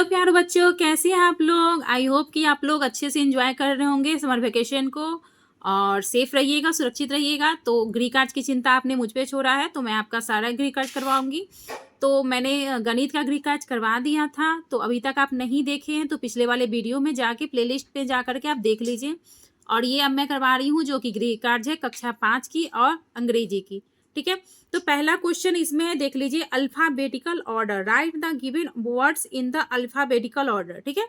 प्यारे बच्चों, कैसे हैं आप लोग। आई होप कि आप लोग अच्छे से एंजॉय कर रहे होंगे समर वेकेशन को और सेफ रहिएगा, सुरक्षित रहिएगा। तो गृह कार्य की चिंता आपने मुझ पे छोड़ा है, तो मैं आपका सारा गृह कार्य करवाऊंगी। तो मैंने गणित का गृह कार्य करवा दिया था, तो अभी तक आप नहीं देखे हैं तो पिछले वाले वीडियो में जाके प्लेलिस्ट पे जा करके आप देख लीजिए। और ये अब मैं करवा रही हूँ जो कि गृह कार्य है कक्षा 5 की और अंग्रेजी की। ठीक है, तो पहला क्वेश्चन इसमें है, देख लीजिए, alphabetical order, right the given words in the alphabetical order. ठीक है,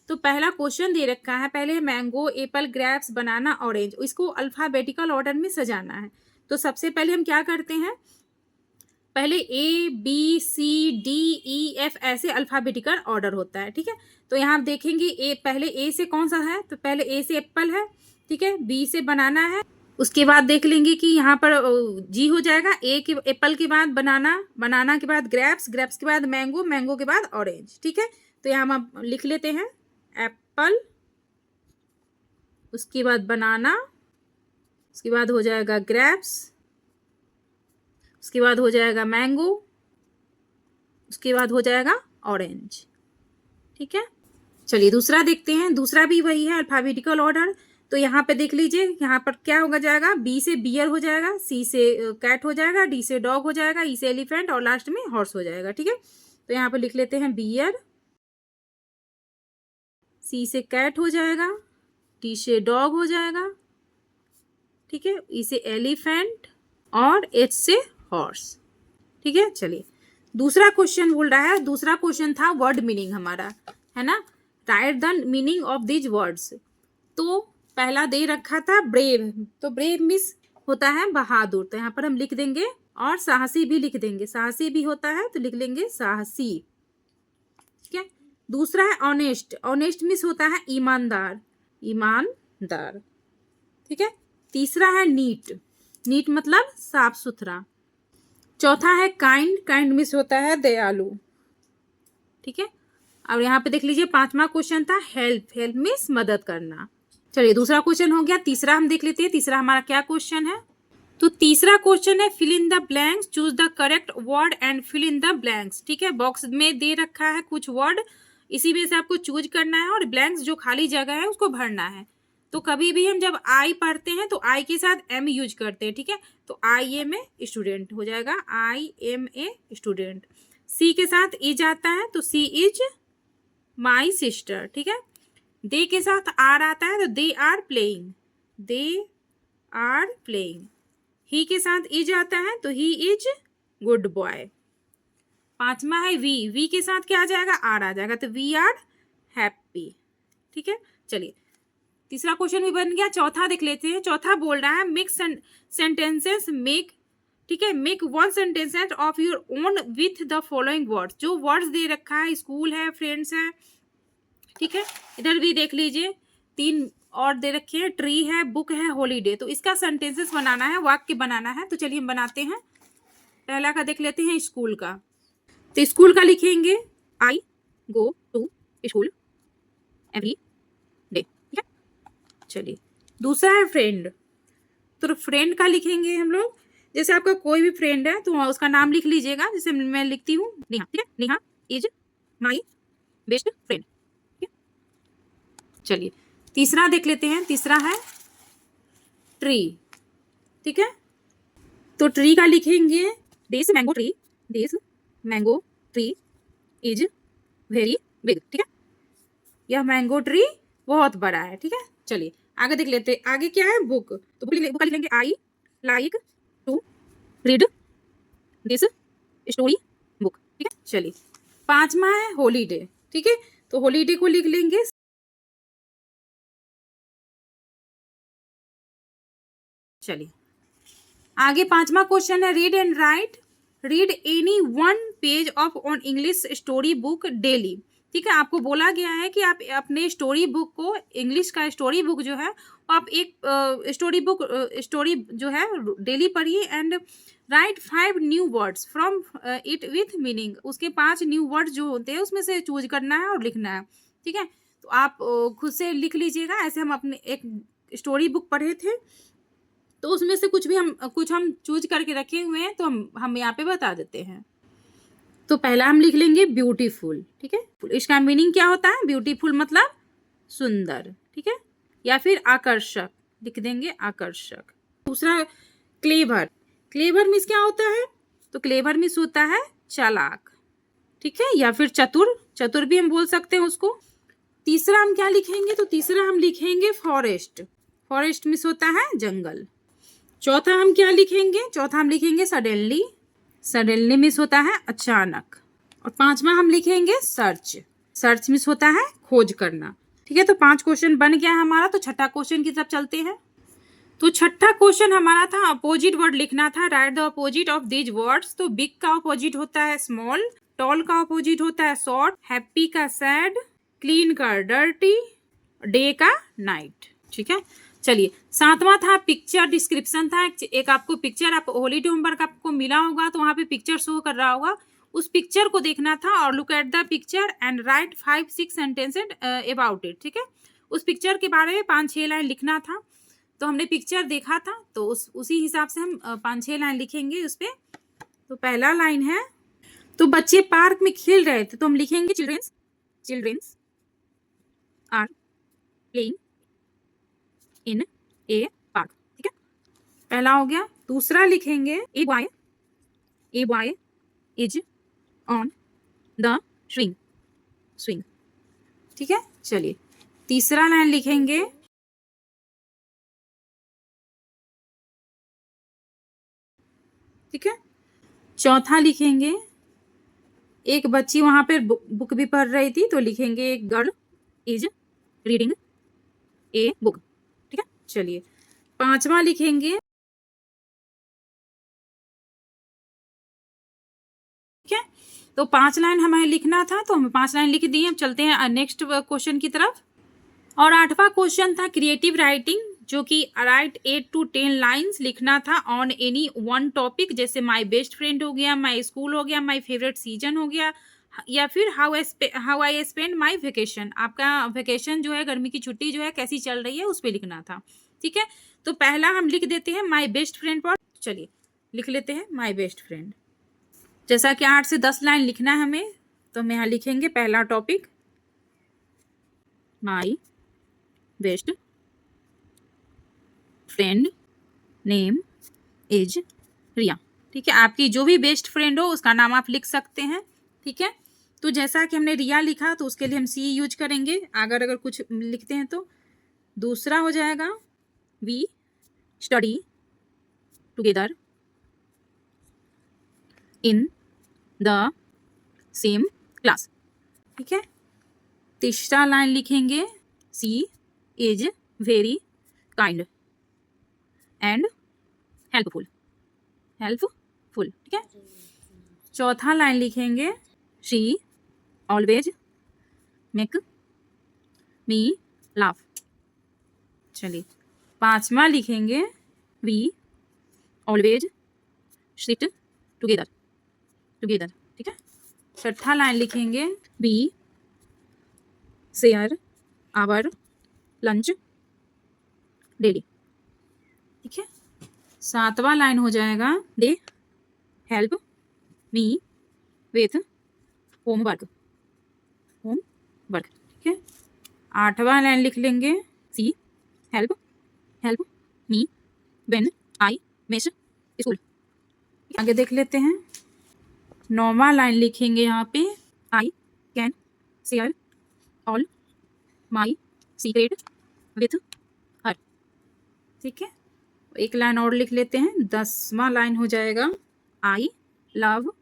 तो पहला क्वेश्चन दे रखा है, पहले मैंगो, एप्पल, ग्रेप्स, बनाना, ऑरेंज, इसको अल्फाबेटिकल ऑर्डर में सजाना है। तो सबसे पहले हम क्या करते हैं, पहले A B C D E F ऐसे अल्फाबेटिकल ऑर्डर होता है। ठीक है, तो यहाँ आप देखेंगे पहले ए से कौन सा है, तो पहले ए से एप्पल है। ठीक है, बी से बनाना है, उसके बाद देख लेंगे कि यहाँ पर जी हो जाएगा। ए के एप्पल के बाद बनाना, बनाना के बाद ग्रेप्स, ग्रेप्स के बाद मैंगो, मैंगो के बाद ऑरेंज। ठीक है, तो यहाँ हम लिख लेते हैं एप्पल, उसके बाद बनाना, उसके बाद हो जाएगा ग्रेप्स, उसके बाद हो जाएगा मैंगो, उसके बाद हो जाएगा ऑरेंज। ठीक है, चलिए दूसरा देखते हैं। दूसरा भी वही है अल्फाबेटिकल ऑर्डर। तो यहाँ पे देख लीजिए, यहाँ पर क्या होगा जाएगा, बी से बियर हो जाएगा, सी से कैट हो जाएगा, डी से डॉग हो जाएगा, ई से एलिफेंट और लास्ट में हॉर्स हो जाएगा। ठीक है, तो यहाँ पर लिख लेते हैं बियर, सी से कैट हो जाएगा, डी से डॉग हो जाएगा, ठीक है, ई से एलिफेंट और एच से हॉर्स। ठीक है, चलिए दूसरा क्वेश्चन बोल रहा है, दूसरा क्वेश्चन था वर्ड मीनिंग हमारा, है ना, right the meaning of these words. तो पहला दे रखा था ब्रेव, तो ब्रेव मिस होता है बहादुर, तो यहाँ पर हम लिख देंगे, और साहसी भी लिख देंगे, साहसी भी होता है तो लिख लेंगे साहसी। ठीक है, दूसरा है ऑनेस्ट, ऑनेस्ट मिस होता है ईमानदार, ईमानदार। ठीक है, तीसरा है नीट, नीट मतलब साफ सुथरा। चौथा है काइंड, काइंड मिस होता है दयालु। ठीक है, अब यहाँ पे देख लीजिए पांचवा क्वेश्चन था हेल्प, हेल्प मीन्स मदद करना। चलिए दूसरा क्वेश्चन हो गया, तीसरा हम देख लेते हैं। तीसरा हमारा क्या क्वेश्चन है, तो तीसरा क्वेश्चन है fill in the blanks, choose the correct word and fill in the blanks. ठीक है, बॉक्स में दे रखा है कुछ वर्ड, इसी में से आपको चूज करना है और ब्लैंक्स जो खाली जगह है उसको भरना है। तो कभी भी हम जब आई पढ़ते हैं तो आई के साथ एम यूज करते हैं। ठीक है, तो आई एम ए स्टूडेंट हो जाएगा, आई एम ए स्टूडेंट। सी के साथ इज आता है तो सी इज माई सिस्टर। ठीक है, दे के साथ आर आता है तो they are playing, they are playing. He के साथ इज आता है तो ही इज गुड बॉय। पांचवा है वी, वी के साथ क्या आ जाएगा, आर आ जाएगा तो वी आर हैप्पी। ठीक है, चलिए तीसरा क्वेश्चन भी बन गया। चौथा देख लेते हैं, चौथा बोल रहा है मिक्स सेंटेंसेस मेक, ठीक है, make one sentence of your own with the following words. जो वर्ड्स दे रखा है, स्कूल है, फ्रेंड्स है, ठीक है, इधर भी देख लीजिए तीन और दे रखे हैं, ट्री है, बुक है, हॉलीडे। तो इसका सेंटेंसेस बनाना है, वाक्य बनाना है। तो चलिए हम बनाते हैं। पहला का देख लेते हैं स्कूल का, तो स्कूल का लिखेंगे I go to school every day. ठीक है, चलिए दूसरा है फ्रेंड, तो फ्रेंड का लिखेंगे हम लोग, जैसे आपका कोई भी फ्रेंड है तो उसका नाम लिख लीजिएगा, जैसे मैं लिखती हूँ नेहा। ठीक है, Neha is my best friend. चलिए तीसरा देख लेते हैं, तीसरा है ट्री। ठीक है, तो ट्री का लिखेंगे this mango tree, this mango tree is very big. ठीक है, यह मैंगो ट्री बहुत बड़ा है। ठीक है, चलिए आगे देख लेते हैं, आगे क्या है, बुक, तो बुक का लिखेंगे I like to read this story book. ठीक है, चलिए पांचवा है हॉलीडे। ठीक है, तो हॉलीडे को लिख लेंगे, चलिए आगे पांचवा क्वेश्चन है read and right, read any one page of on English story book daily. ठीक है, आपको बोला गया है कि आप अपने स्टोरी बुक को, इंग्लिश का स्टोरी बुक जो है आप एक स्टोरी जो है डेली पढ़िए and right 5 new words from it with meaning. उसके 5 न्यू वर्ड्स जो होते हैं उसमें से चूज करना है और लिखना है। ठीक है, तो आप खुद से लिख लीजिएगा। ऐसे हम अपने एक स्टोरी बुक पढ़े थे तो उसमें से कुछ हम चूज करके रखे हुए हैं, तो हम यहाँ पे बता देते हैं। तो पहला हम लिख लेंगे ब्यूटीफुल, ठीक है। इसका मीनिंग क्या होता है? ब्यूटीफुल मतलब सुंदर, ठीक है, या फिर आकर्षक, लिख देंगे आकर्षक। दूसरा क्लेवर, क्लेवर मीन्स क्या होता है? तो क्लेवर मीन्स होता है चालाक, ठीक है, या फिर चतुर, चतुर भी हम बोल सकते हैं उसको। तीसरा हम क्या लिखेंगे? तो तीसरा हम लिखेंगे फॉरेस्ट, फॉरेस्ट मीन्स होता है जंगल। चौथा हम क्या लिखेंगे? चौथा हम लिखेंगे सडनली, सडनली मीन्स होता है अचानक। और पांचवा हम लिखेंगे सर्च, सर्च मीन्स होता है खोज करना, ठीक है। तो 5 क्वेश्चन बन गया हमारा। तो छठा क्वेश्चन की तरफ चलते हैं। तो छठा क्वेश्चन हमारा था अपोजिट वर्ड लिखना था, right the opposite of these words. तो बिग का अपोजिट होता है स्मॉल, टॉल का अपोजिट होता है शॉर्ट, हैप्पी का सैड, क्लीन का डर्टी, डे का नाइट, ठीक है। चलिए, सातवां था पिक्चर डिस्क्रिप्शन था। एक आपको पिक्चर, आप हॉलीडे होमवर्क आपको मिला होगा तो वहां पे पिक्चर शो कर रहा होगा, उस पिक्चर को देखना था और look at the picture and right 5-6 sentences about it, ठीक है। उस पिक्चर के बारे में 5-6 लाइन लिखना था। तो हमने पिक्चर देखा था तो उसी हिसाब से हम 5-6 लाइन लिखेंगे उस पे। तो पहला लाइन है, तो बच्चे पार्क में खेल रहे थे, तो हम लिखेंगे childrens are playing in a park, ठीक है, पहला हो गया। दूसरा लिखेंगे a boy is on the swing, ठीक है। चलिए, तीसरा लाइन लिखेंगे ठीक है। चौथा लिखेंगे एक बच्ची वहां पर बुक भी पढ़ रही थी, तो लिखेंगे एक girl is reading a book, ठीक है। चलिए, पांचवा लिखेंगे, ठीक है। तो 5 लाइन हमें लिखना था, तो हम 5 लाइन लिख दिए। अब चलते हैं नेक्स्ट क्वेश्चन की तरफ। और 8वां क्वेश्चन था क्रिएटिव राइटिंग, जो कि राइट 8 to 10 लाइन्स लिखना था ऑन एनी वन टॉपिक, जैसे माय बेस्ट फ्रेंड हो गया, माय स्कूल हो गया, माय फेवरेट सीजन हो गया, या फिर how I spend my vacation. आपका वेकेशन जो है, गर्मी की छुट्टी जो है कैसी चल रही है, उस पर लिखना था, ठीक है। तो पहला हम लिख देते हैं माय बेस्ट फ्रेंड पर। चलिए, लिख लेते हैं माय बेस्ट फ्रेंड। जैसा कि 8 से 10 लाइन लिखना है हमें, तो हम यहाँ लिखेंगे पहला topic my best friend name is Riya, ठीक है। आपकी जो भी बेस्ट फ्रेंड हो उसका नाम आप लिख सकते हैं, ठीक है। तो जैसा कि हमने रिया लिखा, तो उसके लिए हम सी यूज करेंगे अगर कुछ लिखते हैं तो। दूसरा हो जाएगा we study together in the same class, ठीक है। तीसरा लाइन लिखेंगे she is very kind and helpful, ठीक है। चौथा लाइन लिखेंगे she always make me laugh. चलिए, पांचवा लिखेंगे वी ऑलवेज सिट टुगेदर, ठीक है। छठा लाइन लिखेंगे we share our lunch daily, ठीक है। सातवां लाइन हो जाएगा they help me with homework, ठीक है। आठवां लाइन लिख लेंगे she help me when I miss school. आगे देख लेते हैं। 9वां लाइन लिखेंगे यहाँ पे I can share all my secret with her, ठीक है। एक लाइन और लिख लेते हैं। 10वां लाइन हो जाएगा I love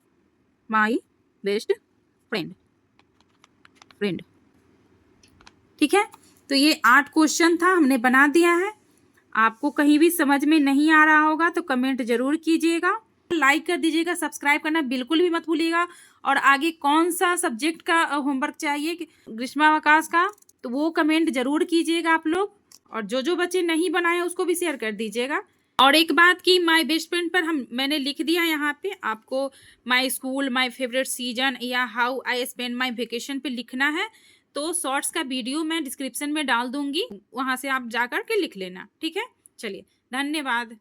my best friend, ठीक है। तो ये 8 क्वेश्चन था, हमने बना दिया है। आपको कहीं भी समझ में नहीं आ रहा होगा तो कमेंट जरूर कीजिएगा, लाइक कर दीजिएगा, सब्सक्राइब करना बिल्कुल भी मत भूलिएगा। और आगे कौन सा सब्जेक्ट का होमवर्क चाहिए ग्रीष्मावकाश का, तो वो कमेंट जरूर कीजिएगा आप लोग। और जो बच्चे नहीं बनाए उसको भी शेयर कर दीजिएगा। और एक बात की, माय बेस्ट फ्रेंड पर मैंने लिख दिया यहाँ पे, आपको my school, my favourite season या how I spend my vacation पे लिखना है। तो शॉर्ट्स का वीडियो मैं डिस्क्रिप्शन में डाल दूंगी, वहां से आप जाकर के लिख लेना, ठीक है। चलिए, धन्यवाद।